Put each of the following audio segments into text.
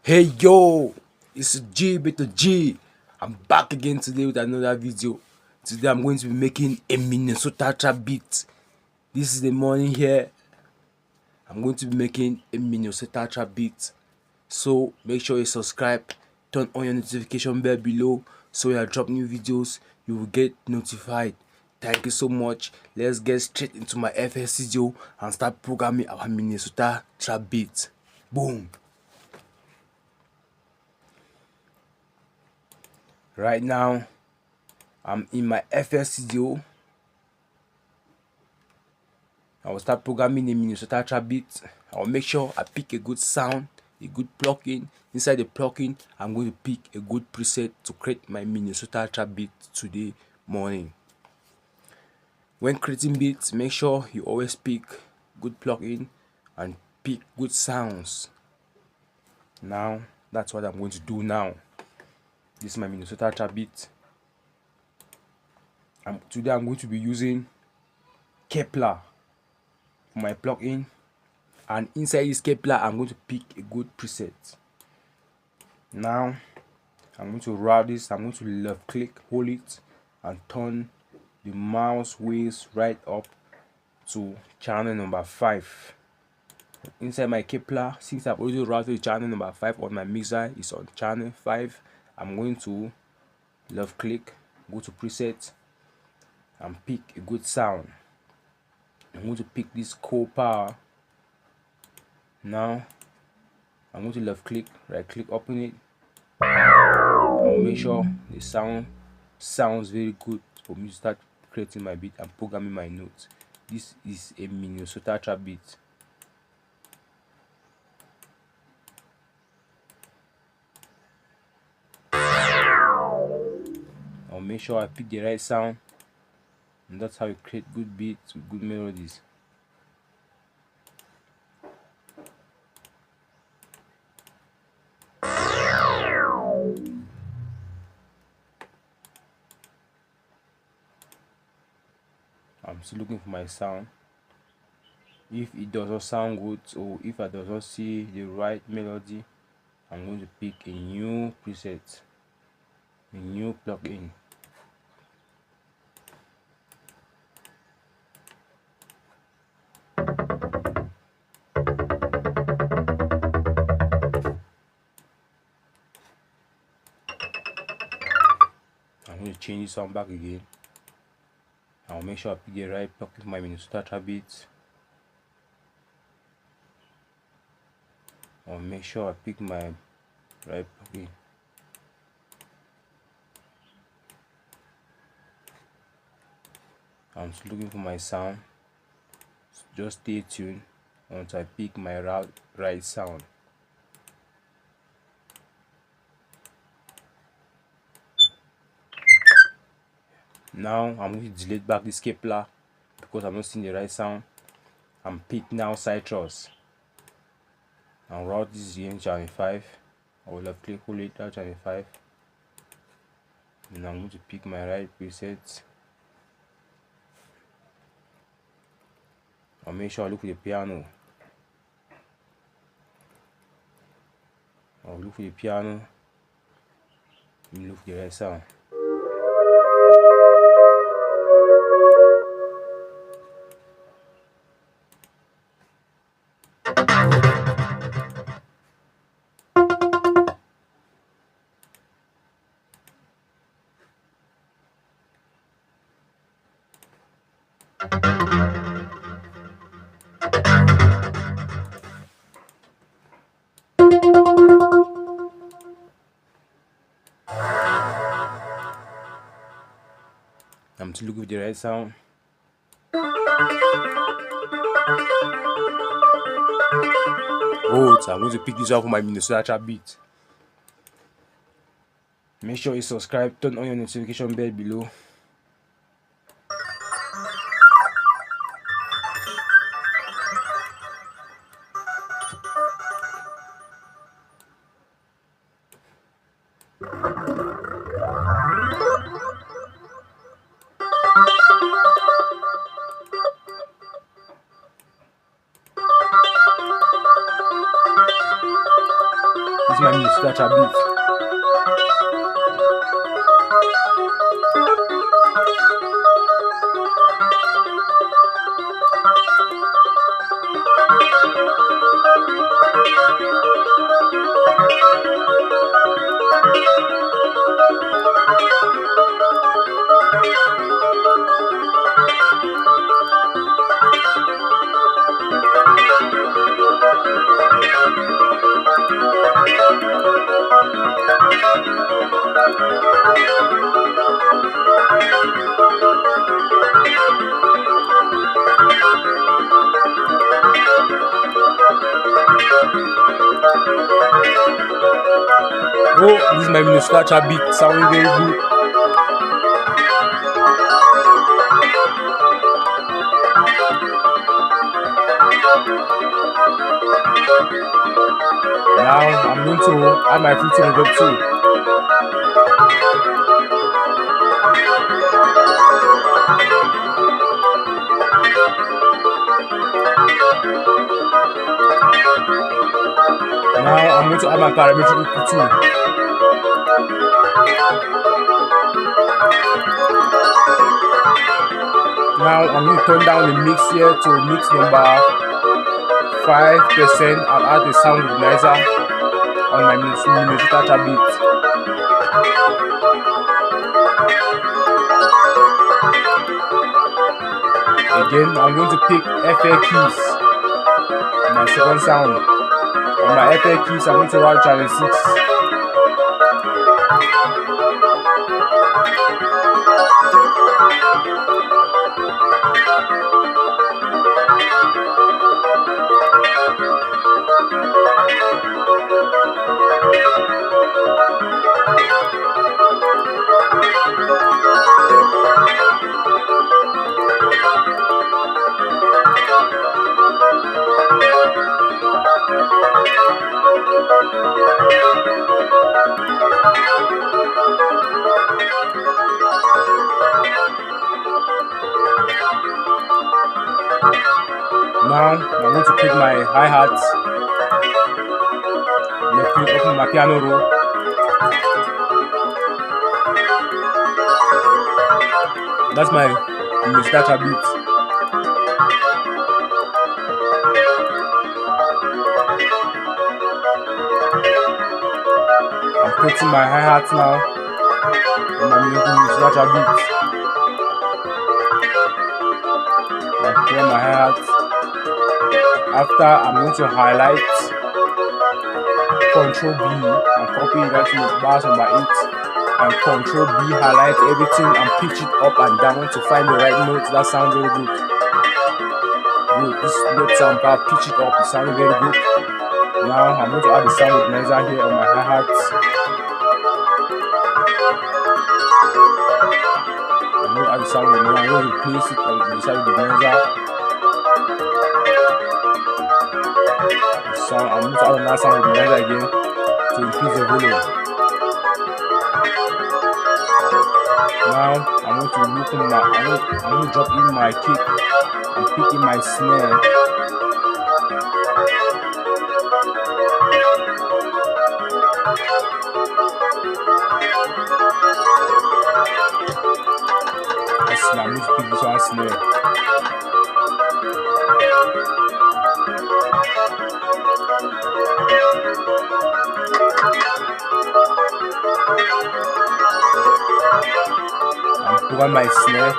Hey yo, it's G bit to G. I'm back again today with another video. Today I'm going to be making a Minnesota trap beat. This is the morning here. I'm going to be making a Minnesota trap beat. So make sure you subscribe, turn on your notification bell below so when I drop new videos you will get notified. Thank you so much. Let's get straight into my FL Studio and start programming our Minnesota trap beat. Boom. Right now I'm in my FL Studio. I will start programming the Minnesota trap beat. I will make sure I pick a good sound, a good plugin. Inside the plugin, I'm going to pick a good preset to create my Minnesota trap beat today morning. When creating beats, make sure you always pick good plugin and pick good sounds. Now, that's what I'm going to do now. This is my Minnesota trap beat. Today I'm going to be using Kepler for my plugin, and inside this Kepler I'm going to pick a good preset. Now I'm going to route this. I'm going to left click, hold it, and turn the mouse wheels right up to channel number 5. Inside my Kepler, since I've already routed channel number 5 on my mixer, is on channel 5. I'm going to left click, go to preset, and pick a good sound. I'm going to pick this Core Power. Now I'm going to left click, right click, open it. I'll make sure the sound sounds very good for me to start creating my beat and programming my notes. This is a Minnesota trap beat. I'll make sure I pick the right sound, and that's how you create good beats with good melodies. I'm still looking for my sound. If it does not sound good, or if I does not see the right melody, I'm going to pick a new preset, a new plugin. I'm going to change the sound back again. I'll make sure I pick the right plugin for my Minnesota trap beat. I'll make sure I pick my right plugin. I'm still looking for my sound. Just stay tuned until I pick my right sound. Now I'm going to delete back this Kepler because I'm not seeing the right sound, and pick now Citrus and route this again channel 5. I will left click, hold it at channel 5. Then I'm going to pick my right preset. I'll make sure I look for the piano. I'll look for the piano and look for the right sound. I'm still looking for the right sound. Oh, so I'm going to pick this up for my Minnesota trap beat. Make sure you subscribe, turn on your notification bell below. This my mini scratcher beat. Oh, this is my mini scratcher beat, sounding very good. Now I'm going to add my Fruity Reverb too. Now I'm going to add my parametric EQ too. Now I'm going to turn down the mix here to mix number 5% and add the sound organizer on my mini scratcher beat. Again, I'm going to pick FL keys, my second sound. On my FL keys, I'm going to route channel 6. Now I'm going to pick my hi-hats. Left click open my piano roll. That's my mini scratcher beat. I'm putting my hi-hats now on my mini scratcher beat. I'm putting my hi-hats. After, I'm going to highlight Ctrl B and copy that to bars number 8 and Ctrl B, highlight everything and pitch it up and down to find the right notes. That sounds very good. This note sound bar, pitch it up, it sounds very good. Now I'm going to add the sound organizer here on my hi-hats. I'm going to add the sound organizer. I'm going to place it on the sound organizer. I'm going to add another sound organizer again to increase the volume. Now I'm going to look in my, I'm going to drop in my kick and pick in my snare. I'm going to pick this one snare. I'm putting my snare.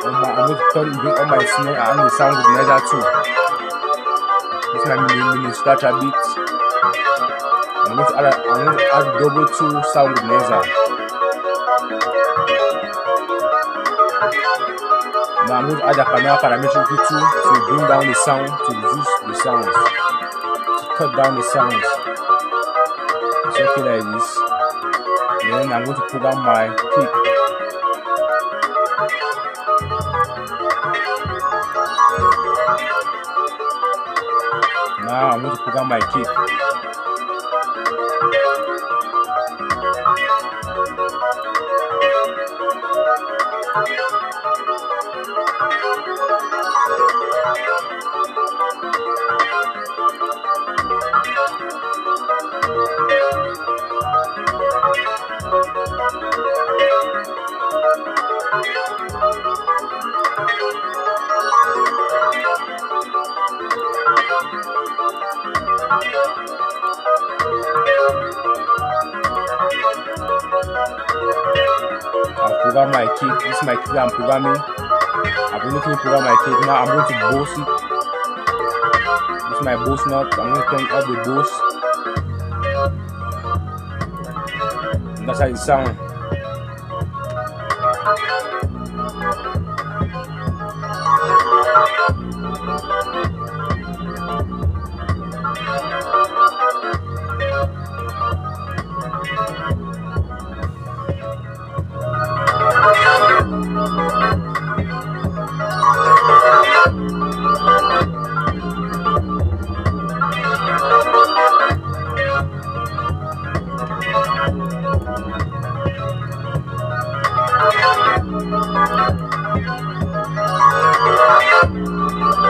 I'm going to bring on my snare and the sound organizer too. This is my mini scratcher beat. I'm going to add double 2 sound organizer. Now I'm going to add a parametric EQ to bring down the sound, to reduce the sounds, to cut down the sounds. It's okay like this. Then I'm going to program my kick. Now I'm going to program my kick. I'll program my cake. This is my cake I'm programming. I've only finished program my cake. Now I'm going to boast it. This is my boast knob. I'm going to turn up the boast. And that's how it sounds.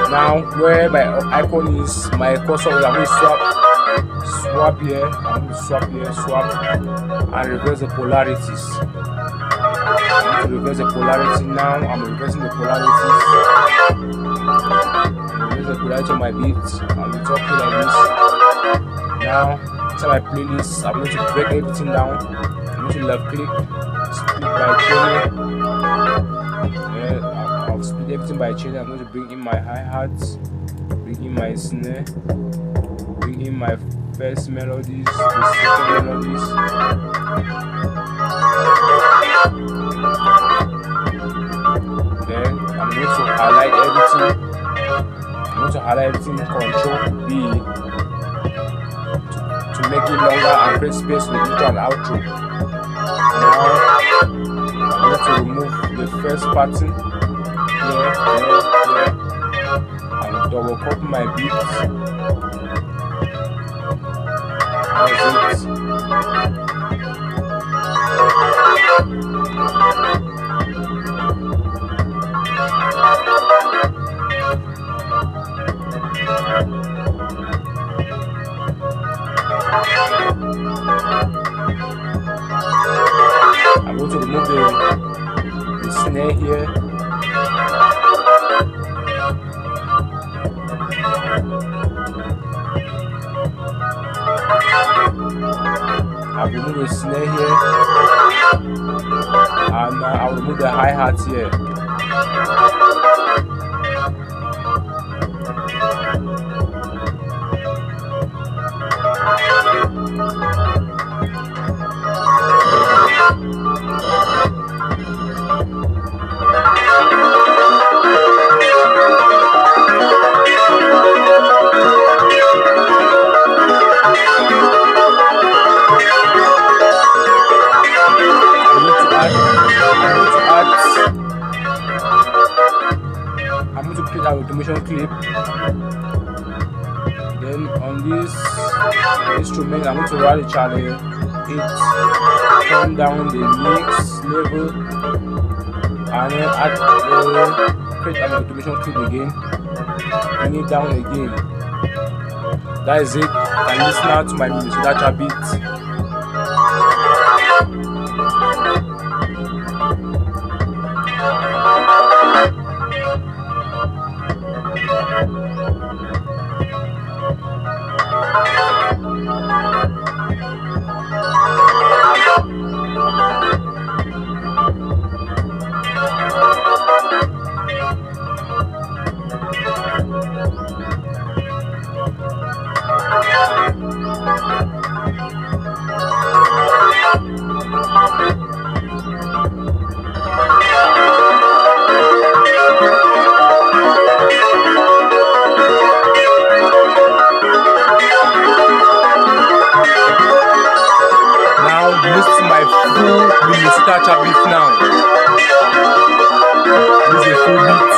Now where my icon is, my cursor, I'm going to swap here, I'm going to swap here, swap, and reverse the polarities. I'm going to reverse the polarity now. I'm reversing the polarities. Reverse the polarity of my beats. I'll be talking like this. Now, inside my playlist, I'm going to break everything down. I'm going to left click, split by channel. I'll split everything by channel. I'm going to bring in my hi-hats, bring in my snare, bring in my first melodies, the second melodies. Then I'm going to highlight everything. I'm going to highlight everything, Control B, to make it longer and create space with intro and outro. Now I'm going to remove the first pattern here. And double copy my beats. That's it. I'm going to remove the snare here. I'll remove the snare here, and I'll remove the hi-hat here. I'm going to create an automation clip. Then on this instrument, I'm going to rally channel 8, turn down the mix level, and then create an automation clip again, bring it down again. That is it. And listen now to my Minnesota beat. Minnesota beat now. This is a full beat.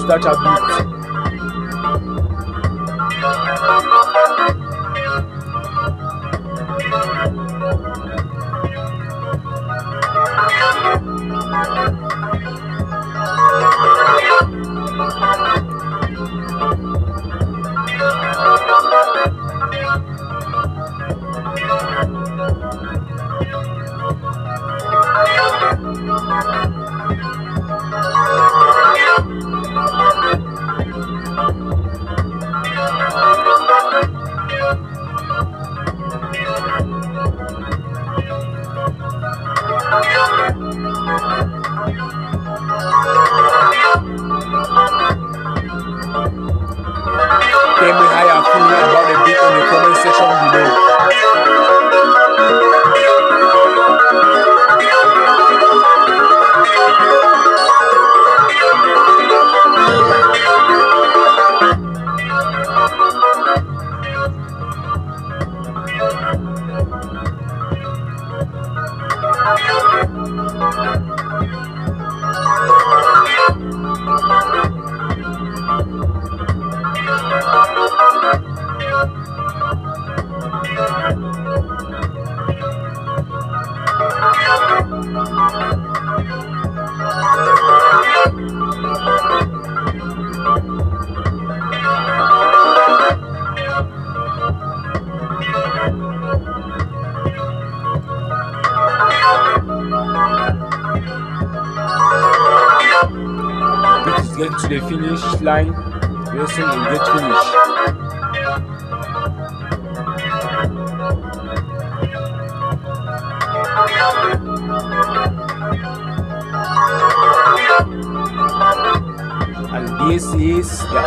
touch a bit. Tell me how you're feeling about the beat in the comment section below. It is getting to the finish line. Very soon it will get finished. And this is the